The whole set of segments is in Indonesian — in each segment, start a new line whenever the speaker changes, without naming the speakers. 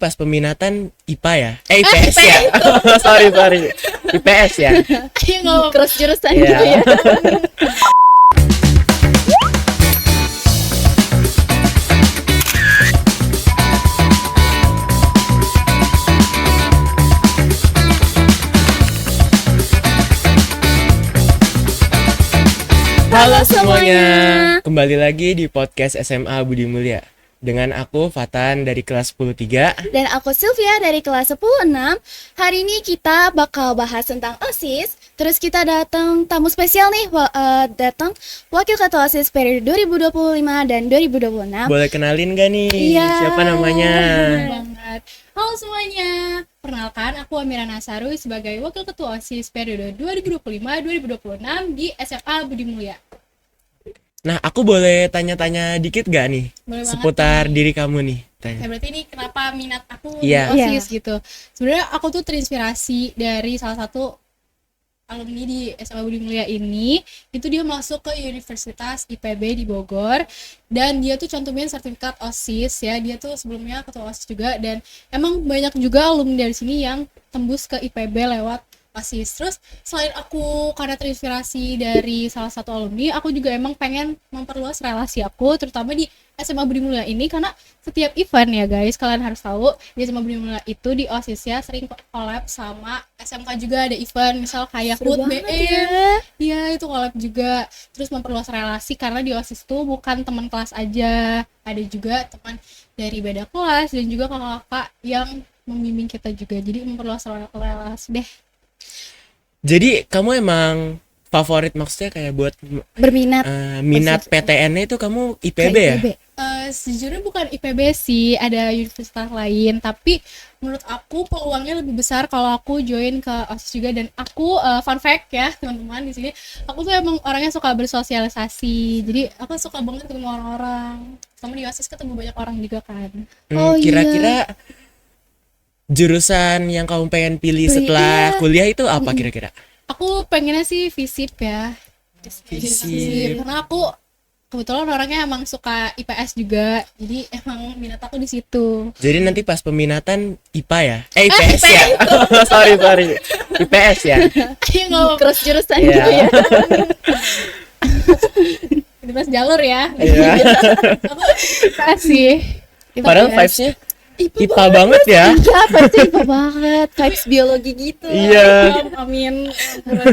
Pas peminatan IPA ya? IPS ya? sorry. IPS ya?
Ayo ngomong
cross jurusan
Iya.
gitu ya.
Halo semuanya, kembali lagi di podcast SMA Budi Mulia dengan aku Fatan dari kelas 10-3.
Dan aku Sylvia dari kelas 10-6. Hari ini kita bakal bahas tentang OSIS. Terus kita datang tamu spesial nih, datang Wakil Ketua OSIS periode 2025 dan 2026.
Boleh kenalin gak nih?
Iya.
Siapa namanya?
banget. Halo semuanya, perkenalkan aku Amira Nasaru sebagai Wakil Ketua OSIS periode 2025-2026 di SMA Budi Mulia.
Nah, aku boleh tanya-tanya dikit gak nih?
Boleh banget
Seputar
nih.
diri kamu nih.
Ya berarti ini kenapa minat aku
Iya.
di OSIS gitu. Sebenarnya aku tuh terinspirasi dari salah satu alumni di SMA Budi Mulia ini. Itu dia masuk ke Universitas IPB di Bogor dan dia tuh cantumin sertifikat OSIS ya. Dia tuh sebelumnya ketua OSIS juga dan emang banyak juga alumni dari sini yang tembus ke IPB lewat OSIS. Terus selain aku karena terinspirasi dari salah satu alumni, aku juga emang pengen memperluas relasi aku terutama di SMA Budi Mulia ini karena setiap event ya guys, kalian harus tahu di SMA Budi Mulia itu di OSIS ya sering collab sama SMK juga ada event misal kayak
Seru
HUT
banget
BM.
ya.
Iya, itu collab juga. Terus memperluas relasi karena di OSIS tuh bukan teman kelas aja, ada juga teman dari beda kelas dan juga kakak-kakak yang membimbing kita juga. Jadi memperluas relasi deh.
Jadi kamu emang favorit maksudnya kayak buat
Berminat
minat
OSIS.
PTN-nya itu kamu IPB
ke
ya?
IPB.
Sejujurnya bukan IPB sih, ada universitas lain. Tapi menurut aku peluangnya lebih besar kalau aku join ke OSIS juga. Dan aku fun fact ya teman-teman di sini, aku tuh emang orangnya suka bersosialisasi. Jadi aku suka banget ketemu orang-orang. Sama di OSIS ketemu banyak orang juga kan.
Oh, iya.
Kira-kira jurusan yang kamu pengen pilih setelah
iya.
kuliah itu apa kira-kira?
Aku pengennya sih FISIP ya.
FISIP.
Karena aku kebetulan orangnya emang suka IPS juga. Jadi emang minat aku di situ.
Jadi nanti pas peminatan IPA ya? IPS ya? sorry. IPS ya?
Ayo ngomong
Cross jurusan
Iya.
gitu ya.
di pas jalur ya.
Iya.
Aku IPS sih.
Padahal
IPS.
vibes-nya IPA banget ya?
Iya, pasti IPA banget. Vibes biologi gitu.
Iya.
Amin.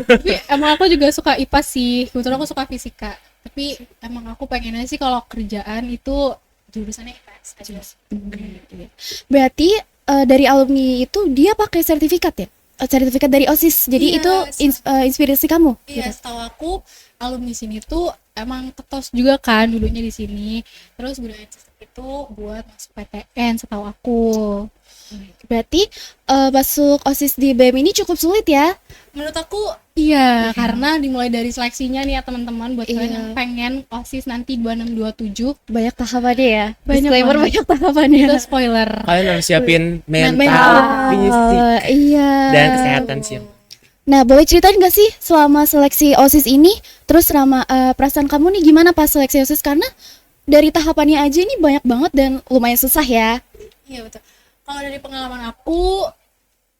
Tapi emang aku juga suka IPA sih. Kebetulan aku suka fisika. Tapi emang aku pengennya sih kalau kerjaan itu jurusannya IPS aja.
Berarti dari alumni itu dia pakai sertifikat ya? Sertifikat dari OSIS. Jadi
Iya,
itu inspirasi kamu.
Iya,
gitu.
setahu aku alumni sini tuh emang ketos juga kan dulunya di sini. Terus budaya sistem itu buat masuk PTN setahu aku.
Berarti masuk OSIS di BEM ini cukup sulit ya?
Menurut aku iya, karena dimulai dari seleksinya nih ya teman-teman buat kalian
Iya.
yang pengen OSIS nanti 2627.
Banyak tahapannya ya.
Banyak
Disclaimer
banget.
banyak tahapannya.
Itu spoiler.
Kalian harus siapin mental,
Mental.
fisik,
Iya.
dan kesehatan sih.
Nah, boleh ceritain nggak sih selama seleksi OSIS ini, terus selama perasaan kamu nih gimana pas seleksi OSIS karena dari tahapannya aja ini banyak banget dan lumayan susah ya.
Iya betul. Kalau dari pengalaman aku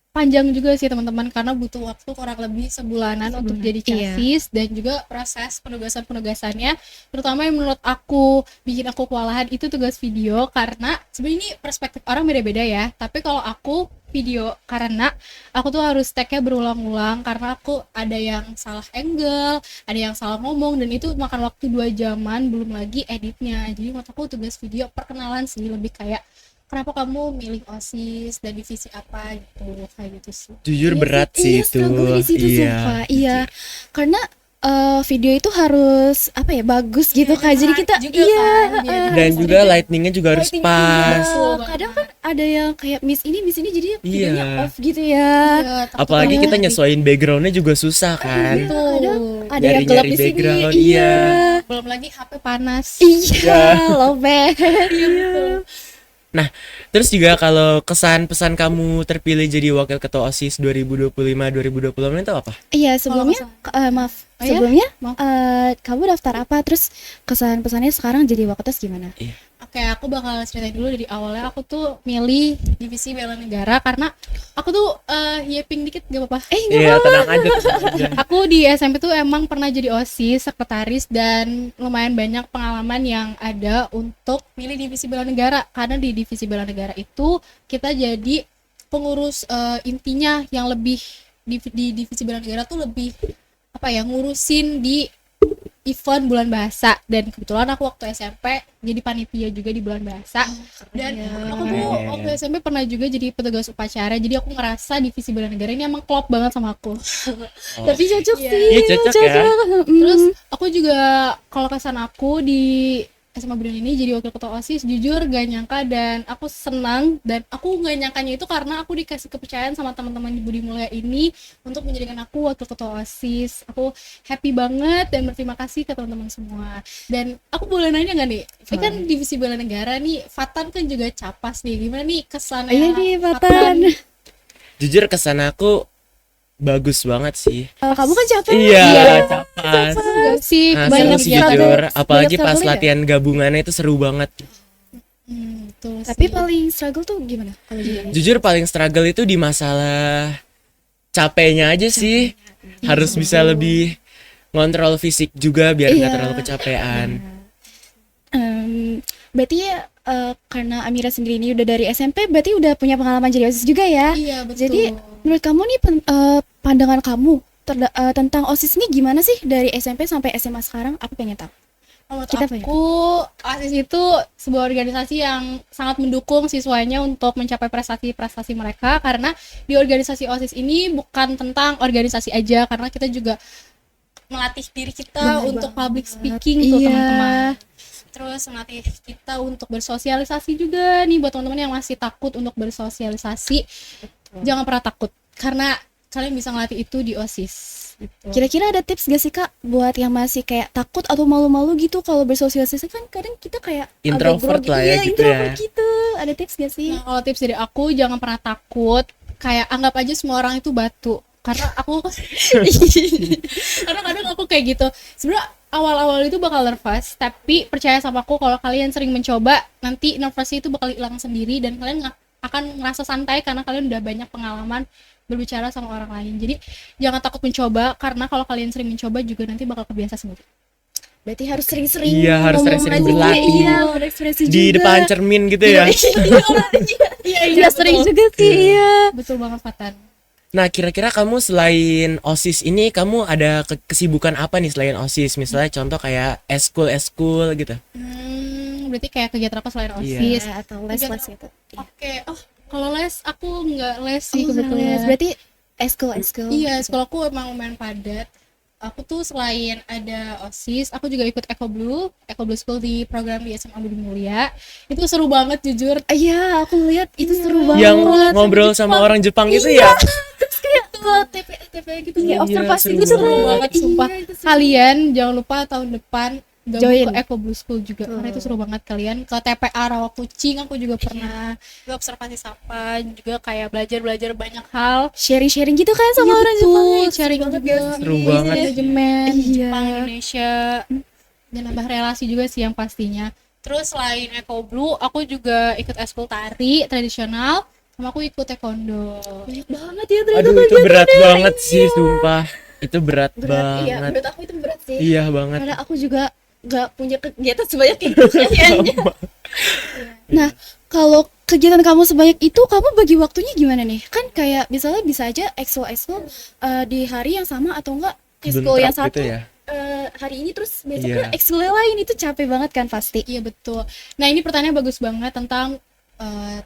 panjang juga sih teman-teman karena butuh waktu kurang lebih sebulanan untuk jadi
iya.
casis dan juga proses penugasannya terutama yang menurut aku bikin aku kewalahan itu tugas video karena sebenarnya ini perspektif orang beda-beda ya, tapi kalau aku video karena aku tuh harus take-nya berulang-ulang karena aku ada yang salah angle, ada yang salah ngomong dan itu makan waktu 2 jaman belum lagi editnya. Jadi menurut aku tugas video perkenalan sih lebih kayak kenapa kamu milih OSIS dan divisi apa gitu, kayak gitu sih.
Jujur
Iya
berat
sih,
sih
iya,
itu.
struggle di situ, sumpah. Iya. Karena video itu harus apa ya, bagus gitu kan. Jadi kita
juga
iya,
kan, jadi
Dan
harus
juga
edit.
lightingnya juga harus
Lighting
pas.
juga.
kadang kan ada yang kayak miss ini jadi videonya
Iya.
off gitu ya.
Iya,
Apalagi
takutnya
kita
edit.
nyesuaiin backgroundnya juga susah kan.
Betul.
Kadang ada yang gelap
Nyari-nyari
di sini.
background,
Iya.
iya.
Belum lagi HP panas.
Iya, lowbat.
Iya, betul.
Nah, terus juga kalau kesan pesan kamu terpilih jadi wakil ketua OSIS 2025-2026 itu apa?
Iya, sebelumnya
Kalau
maaf.
Oh ya?
sebelumnya
Mau?
kamu daftar apa? Terus kesan pesannya sekarang jadi Waketos gimana?
Oke, aku bakal ceritain dulu dari awalnya. Aku tuh milih divisi bela negara karena aku tuh yeping dikit gak apa-apa.
Iya, tenang aja, tenang aja.
Aku di SMP tuh emang pernah jadi OSIS, sekretaris, dan lumayan banyak pengalaman yang ada untuk milih divisi bela negara. Karena di divisi bela negara itu kita jadi pengurus intinya yang lebih di divisi bela negara tuh lebih apa ya, ngurusin di event bulan bahasa, dan kebetulan aku waktu SMP jadi panitia juga di bulan bahasa. Dan aku tuh
Keren.
waktu SMP pernah juga jadi petugas upacara, jadi aku ngerasa divisi bela negara ini emang klop banget sama aku.
Tapi cocok
Iya.
sih.
Iya, cocok ya.
Terus aku juga kalau kesan aku di SMA Budin ini jadi wakil ketua OSIS, jujur gak nyangka, dan aku senang, dan aku gak nyangkanya itu karena aku dikasih kepercayaan sama teman-teman di Budi Mulia ini untuk menjadikan aku wakil ketua OSIS. Aku happy banget dan berterima kasih ke teman-teman semua. Dan aku boleh nanya gak nih? Ini kan divisi bela negara nih, Fatan kan juga capas nih. Gimana nih kesannya?
Iya nih, Fatan.
Jujur kesan aku bagus banget sih.
Kamu kan capek.
Iya, capas.
Gak sih,
Nah,
banyak
seru sih
kegiatan.
jujur, apalagi
banyak
pas
struggle-nya.
latihan gabungannya itu seru banget.
Betul
Tapi
sih.
paling struggle tuh gimana kalau jadi?
Jujur paling struggle itu di masalah capeknya aja sih. Harus bisa lebih ngontrol fisik juga biar nggak
Iya.
terlalu kecapean.
Berarti karena Amira sendiri ini udah dari SMP, berarti udah punya pengalaman jadi OSIS juga ya?
Iya, betul.
Jadi menurut kamu nih pandangan kamu tentang OSIS ini gimana sih dari SMP sampai SMA sekarang? Aku pengen tahu.
Menurut
Kita apa ya?
aku, OSIS itu sebuah organisasi yang sangat mendukung siswanya untuk mencapai prestasi-prestasi mereka, karena di organisasi OSIS ini bukan tentang organisasi aja, karena kita juga melatih diri kita
Benar
untuk
banget.
public speaking tuh
Iya.
teman-teman. Terus melatih kita untuk bersosialisasi juga nih buat teman-teman yang masih takut untuk bersosialisasi. Jangan pernah takut, karena kalian bisa ngelatih itu di OSIS. Gitu.
Kira-kira ada tips gak sih Kak buat yang masih kayak takut atau malu-malu gitu kalau bersosialisasi? Kan kadang kita kayak agak
Introvert
grogi.
lah ya
Iya,
gitu
introvert
ya.
gitu. Ada tips gak sih?
Nah, kalau tips dari aku, jangan pernah takut. Kayak anggap aja semua orang itu batu. Karena aku karena kadang aku kayak gitu. Sebenarnya awal-awal itu bakal nervous, tapi percaya sama aku, kalau kalian sering mencoba, nanti nervousnya itu bakal hilang sendiri, dan kalian akan ngerasa santai karena kalian udah banyak pengalaman berbicara sama orang lain. Jadi jangan takut mencoba, karena kalau kalian sering mencoba juga nanti bakal kebiasa sendiri.
Berarti harus sering-sering
Iya, harus
ngomong
sering-sering
aja.
berlatih.
Iya, berekspresi
Di
juga.
depan cermin gitu ya.
Iya, sering juga sih. Iya.
Betul banget, Fatan.
Nah, kira-kira kamu selain OSIS ini, kamu ada kesibukan apa nih selain OSIS? Misalnya contoh kayak eskul gitu.
Berarti kayak kegiatan apa selain
Iya.
OSIS?
Iya, atau les-les gitu.
Oke, kalau les aku nggak les sih
Oh,
kebetulan.
les. Berarti eskul.
Iya, sekolahku emang lumayan padat. Aku tuh selain ada OSIS, aku juga ikut Eco Blue School di program di SMA Budi Mulia. Itu seru banget jujur.
Iya, aku lihat itu seru banget.
Yang ngobrol sama orang Jepang itu ya.
Terus kayak ke TP gitu kayak
Iya,
observasi
seru
gitu
Seru
kan.
banget, sumpah.
Iya, itu seru.
Kalian jangan lupa tahun depan gabung
Join.
ke Eco Blue School juga, karena itu seru banget. Kalian ke TPA Rawakucing, aku juga pernah juga observasi sapa, juga kayak belajar banyak hal.
Sharing-sharing gitu kan sama
Iya,
orang
betul.
Jepang.
Sharing
Banget
juga.
ya sih.
Seru banget.
Manajemen
Iya.
Jepang Indonesia, dan nambah relasi juga sih yang pastinya. Terus selain Eco Blue, aku juga ikut eskul tari tradisional, sama aku ikut taekwondo.
Banyak banget ya ternyata.
Aduh, itu berat banget sih, sumpah. Itu berat
Berat, iya,
banget.
menurut aku itu berat sih.
Iya banget.
Karena aku juga nggak punya kegiatan sebanyak itu kayaknya. Nah, kalau kegiatan kamu sebanyak itu, kamu bagi waktunya gimana nih? Kan kayak misalnya bisa aja ekskul di hari yang sama, atau enggak ekskul yang
Bentrok
satu
gitu ya.
hari ini terus besok
Iya.
kan ekskul yang lain, itu capek banget kan pasti.
Iya betul. Nah ini pertanyaan bagus banget tentang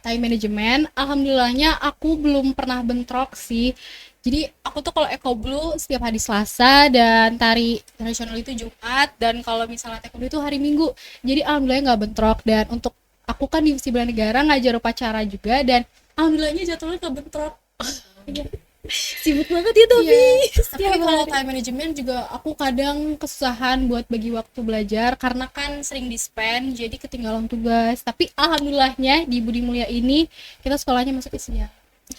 time management. Alhamdulillahnya aku belum pernah bentrok sih. Jadi aku tuh kalau Eco Blue setiap hari Selasa, dan tari tradisional itu Jumat, dan kalau misalnya taekwondo itu hari Minggu. Jadi alhamdulillah nggak bentrok. Dan untuk aku kan divisi bela negara ngajar upacara juga, dan alhamdulillahnya jadwalnya nggak bentrok. Iya.
Sibuk banget ya tapi.
Tapi kalau time management juga aku kadang kesusahan buat bagi waktu belajar, karena kan sering di-spend jadi ketinggalan tugas. Tapi alhamdulillahnya di Budi Mulia ini kita sekolahnya masuk siang.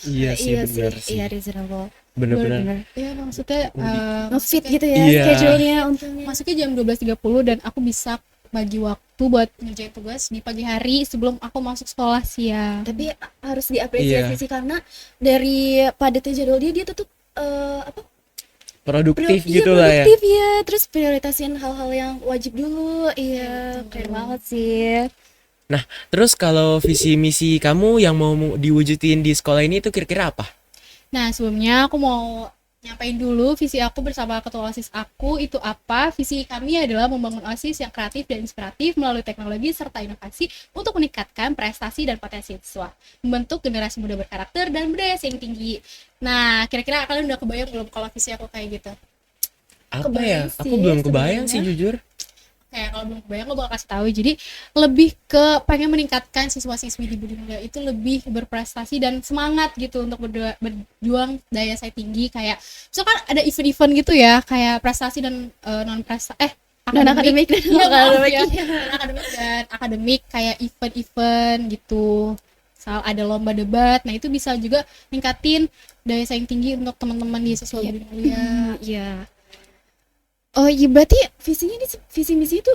Iya sih, bener sih.
Iya reasonable.
Bener-bener.
Ya maksudnya
Nge-fit
masuknya-
gitu ya
Iya.
schedule-nya untungnya.
masuknya jam 12.30 dan aku bisa bagi waktu buat ngerjain tugas di pagi hari sebelum aku masuk sekolah siang.
Tapi harus diapresiasi
Iya.
sih karena dari padatnya jadwal dia tetap
Produktif
iya,
gitu lah ya.
produktif ya. Terus prioritasin hal-hal yang wajib dulu. Iya, keren banget sih.
Nah, terus kalau visi misi kamu yang mau diwujudin di sekolah ini itu kira-kira apa?
Nah, sebelumnya aku mau nyampain dulu visi aku bersama ketua OSIS aku itu apa. Visi kami adalah membangun OSIS yang kreatif dan inspiratif melalui teknologi serta inovasi untuk meningkatkan prestasi dan potensi siswa, membentuk generasi muda berkarakter dan budaya yang tinggi. Nah, kira-kira kalian udah kebayang belum kalau visi aku kayak gitu?
Apa
Kebayang
ya?
sih
Aku belum kebayang sih
sebenarnya.
jujur.
Kayak kalau belum kebayang gue bakal kasih tahu. Jadi lebih ke pengen meningkatkan siswa-siswi di Budi Mulia itu lebih berprestasi dan semangat gitu untuk berjuang daya saing tinggi. Kayak misalkan ada event-event gitu ya, kayak prestasi dan non prestasi
Non-akademik dan
Iya, maaf
akademik.
ya. Non-akademik dan akademik kayak event-event gitu. Soal ada lomba debat, nah itu bisa juga ningkatin daya saing tinggi untuk teman-teman di siswa Budi Mulia.
Iya. Oh iya, berarti visi misi itu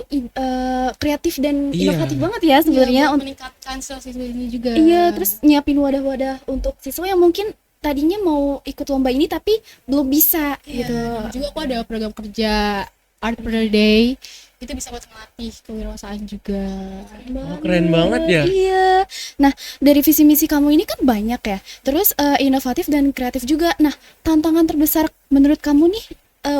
kreatif dan
Iya.
inovatif banget ya sebenarnya.
Iya, buat meningkatkan siswa-siswa ini juga.
Iya, terus nyiapin wadah-wadah untuk siswa yang mungkin tadinya mau ikut lomba ini tapi belum bisa
Iya,
gitu.
dan juga aku ada program kerja Art per Day, itu bisa buat melatih kewirausahaan juga.
Keren banget ya.
Iya. Nah, dari visi misi kamu ini kan banyak ya. Terus inovatif dan kreatif juga. Nah, tantangan terbesar menurut kamu nih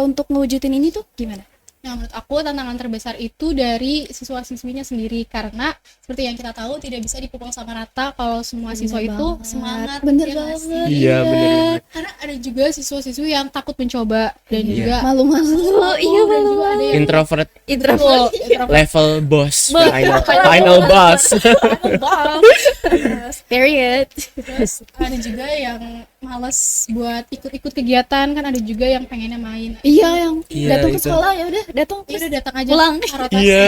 untuk ngewujudin ini tuh gimana?
Nah, menurut aku tantangan terbesar itu dari siswa-siswinya sendiri, karena seperti yang kita tahu tidak bisa dipukul sama rata kalau semua siswa
Bener
itu
banget.
semangat.
Bener
ya nggak sih?
banget.
Iya, bener-bener.
Karena ada juga siswa-siswi yang takut mencoba dan
Iya.
juga
Malu-malu. Iya,
dan juga ada yang
Introvert
Introvert.
level boss. Final boss.
Period.
terus ada juga yang malas buat ikut-ikut kegiatan, kan ada juga yang pengennya main.
Iya, yang
Iya,
datang ke
itu.
sekolah ya udah datang
Ya
terus
udah datang aja
pulang.
rotasi.
Iya.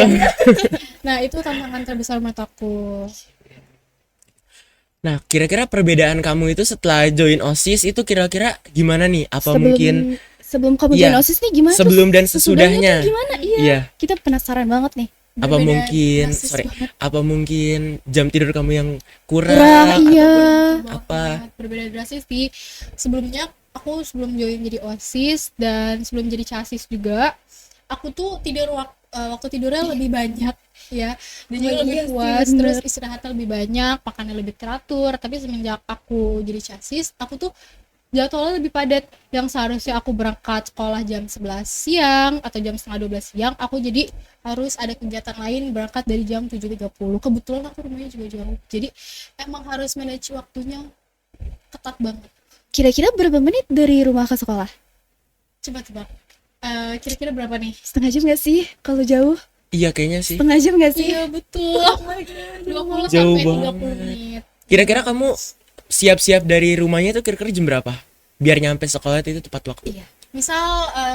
Nah, itu tantangan terbesar menurut aku.
Nah, kira-kira perbedaan kamu itu setelah join OSIS itu kira-kira gimana nih? Apa mungkin
sebelum kamu
Iya.
join OSIS nih gimana?
sebelum dan
Terus sesudahnya
sesudahnya?
tuh gimana? Iya.
Iya.
Kita penasaran banget nih.
Apa
Berbeda
mungkin,
drastis banget.
apa mungkin jam tidur kamu yang kurang?
Kurang,
ataupun
iya.
apa?
Berbeda drastis sih. Sebelumnya aku sebelum join jadi OSIS dan sebelum jadi CASIS juga, aku tuh tidur waktu tidurnya lebih banyak ya, dan juga
Iya
lebih
sih,
puas,
bener.
terus istirahatnya lebih banyak, makannya lebih teratur. Tapi semenjak aku jadi CASIS, aku tuh jadwalnya lebih padat. Yang seharusnya aku berangkat sekolah jam 11 siang atau jam setengah 12 siang, aku jadi harus ada kegiatan lain berangkat dari jam 7.30. Kebetulan aku rumahnya juga jauh, jadi emang harus manage waktunya ketat banget.
Kira-kira berapa menit dari rumah ke sekolah?
Coba tebak. Kira-kira berapa nih?
Setengah jam gak sih? Kalau jauh?
Iya, kayaknya sih.
Setengah jam gak sih?
Iya betul. 20
Jauh
sampai 30
banget.
menit.
Kira-kira kamu siap-siap dari rumahnya itu kira-kira jam berapa? Biar nyampe sekolah itu tepat waktu.
Iya.
Misal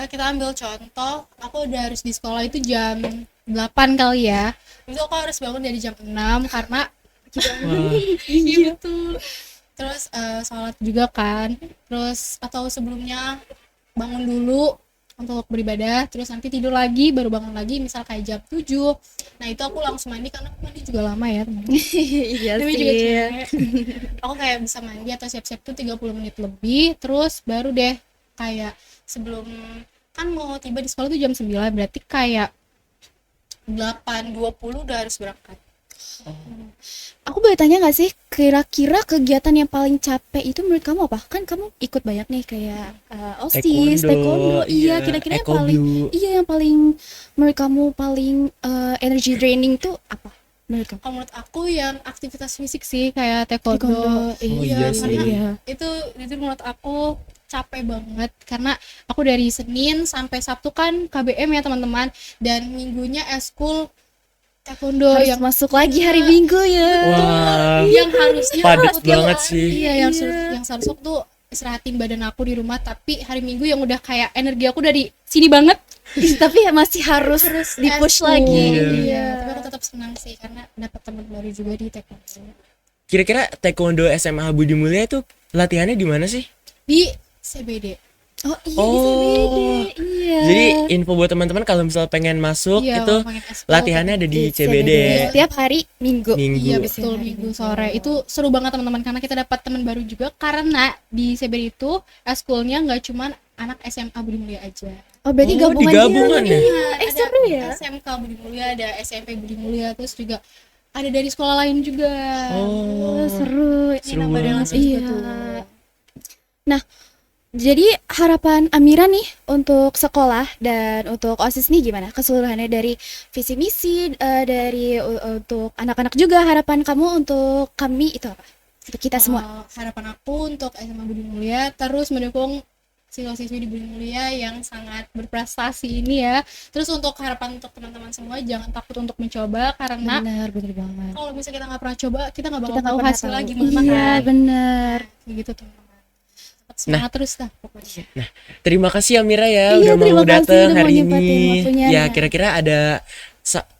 kita ambil contoh, aku udah harus di sekolah itu jam 8 kali ya. Itu aku harus bangun dari jam 6 karena
Wah,
iya betul. Terus sholat juga kan. Terus atau sebelumnya bangun dulu untuk beribadah, terus nanti tidur lagi, baru bangun lagi misal kayak jam 7. Nah, itu aku langsung mandi karena aku mandi juga lama ya, teman.
Iya
Tapi juga cewek. Aku kayak bisa mandi atau siap-siap tuh 30 menit lebih, terus baru deh kayak sebelum kan mau tiba di sekolah tuh jam 9, berarti kayak 8.20 udah harus berangkat.
Aku boleh tanya gak sih, kira-kira kegiatan yang paling capek itu menurut kamu apa? Kan kamu ikut banyak nih kayak OSIS, taekwondo. Iya, kira-kira yang paling yang paling menurut kamu paling energy draining tuh apa? Menurut kamu?
Kalau menurut aku yang aktivitas fisik sih kayak taekwondo.
Oh, iya sih.
Karena
Iya.
itu menurut aku capek banget karena aku dari Senin sampai Sabtu kan KBM ya teman-teman, dan minggunya eskul taekwondo
Harus
yang
masuk lagi hari Minggu ya.
Wah,
yang harusnya
padat
aku tuh-
banget sih.
Iya, yang seharusnya aku tuh istirahatin badan aku di rumah, tapi hari Minggu yang udah kayak energi aku dari sini banget
Tapi ya masih harus di-push
eskul.
lagi.
Iya.
Iya, tapi aku tetap senang sih karena dapat teman baru juga di taekwondo.
kira-kira taekwondo SMA Budi Mulia itu latihannya di mana sih?
Di CBD.
Oh iya,
Oh.
bisa beda. Iya.
Jadi info buat teman-teman kalau misal pengen masuk
Iya,
itu
pengen SPL,
latihannya ada di CBD.
Tiap hari Minggu.
Minggu.
Iya betul, minggu sore. Itu seru banget teman-teman karena kita dapat teman baru juga, karena di CBD itu eskulnya nggak cuman anak SMA Budi Mulia aja.
Oh berarti
Oh,
gabungan
digabungan
gitu.
ya?
Iya.
Ada
Seru ya.
SMK Budi Mulia, ada SMP Budi Mulia, terus juga ada dari sekolah lain juga.
Oh,
Seru.
Ini
seru
nambah
banget.
relasi juga
Iya.
tuh.
Nah, jadi harapan Amira nih untuk sekolah dan untuk OSIS nih gimana? Keseluruhannya dari visi misi dari untuk anak-anak juga, harapan kamu untuk kami itu apa? Untuk kita semua.
Harapan aku untuk SMA Budi Mulia terus mendukung siswa-siswi di Budi Mulia yang sangat berprestasi ini ya. Terus untuk harapan untuk teman-teman semua, jangan takut untuk mencoba, karena
Benar banget.
kalau misalnya kita nggak pernah coba, kita nggak bakal
Kita nggak
tahu
pernah
hasilnya
tahu.
gimana
Iya,
kan.
benar.
Kayak gitu teman-teman. Tetap semangat terus dah pokoknya.
Terima kasih Amira ya
Iya,
udah
terima
mau
kasih
datang
udah mau
hari
nyempatin
ini.
waktunya.
Ya
Nah.
kira-kira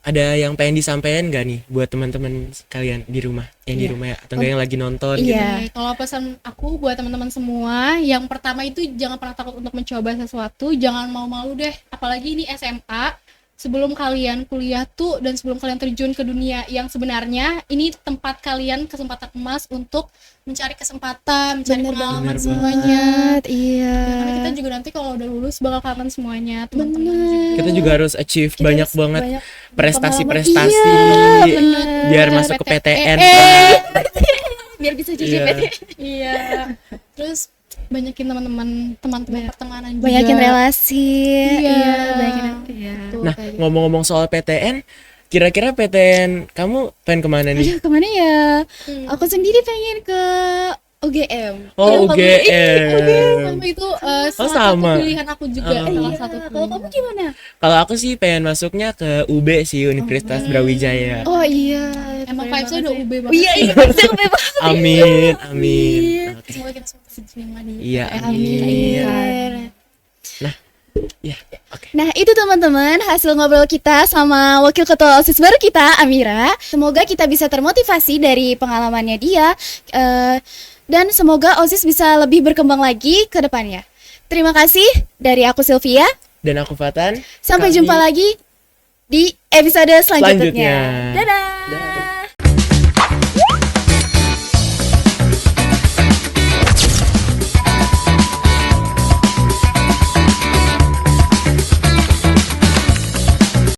ada yang pengen disampaikan gak nih buat teman-teman kalian di rumah, yang di
Iya.
rumah ya, atau enggak yang lagi nonton gitu?
Iya.
Oke, kalau pesan aku buat teman-teman semua, yang pertama itu jangan pernah takut untuk mencoba sesuatu, jangan mau-malu deh, apalagi ini SMA. Sebelum kalian kuliah tuh dan sebelum kalian terjun ke dunia yang sebenarnya, ini tempat kalian kesempatan emas untuk mencari kesempatan, mencari
Bener
pengalaman
banget.
semuanya.
Iya.
Karena kita juga nanti kalau udah lulus bakal kangen semuanya, teman-teman
Bener.
juga.
Kita juga harus achieve
Kita
banyak
harus
banget
banyak
prestasi-prestasi
pengalaman. Iya, bener.
biar masuk ke PTN.
Biar bisa jadi
Iya.
PT.
Iya. Terus banyakin teman-teman pertemanan juga.
Banyakin relasi.
Iya.
Banyakin. Iya.
Tuh,
Nah,
kayak gitu.
ngomong-ngomong soal PTN, kira-kira PTN kamu pengen kemana nih?
Aduh, kemana ya?
Hmm.
Aku sendiri pengen ke UGM.
Oh,
Kalau kamu-
UGM.
Sama itu
Oh,
salah
sama.
satu pilihan aku juga.
Oh.
Salah
Iya,
satu
kalau kamu gimana?
Kalau aku sih pengen masuknya ke UB sih, Universitas Brawijaya.
Oh iya.
Emang
keren
vibes-nya
banget
udah
ya.
UB banget.
Iya, iya, vibes-nya UB banget.
Amin, amin. Oke.
Semoga kita semua terima di
Iya,
Amin.
amin. Ya, oke.
Nah, itu teman-teman hasil ngobrol kita sama wakil ketua OSIS baru kita, Amira. Semoga kita bisa termotivasi dari pengalamannya dia, dan semoga OSIS bisa lebih berkembang lagi ke depannya. Terima kasih dari aku Sylvia.
Dan aku Fatan.
Sampai
Kami-
jumpa lagi di episode selanjutnya.
Selanjutnya.
Dadah.
Dah.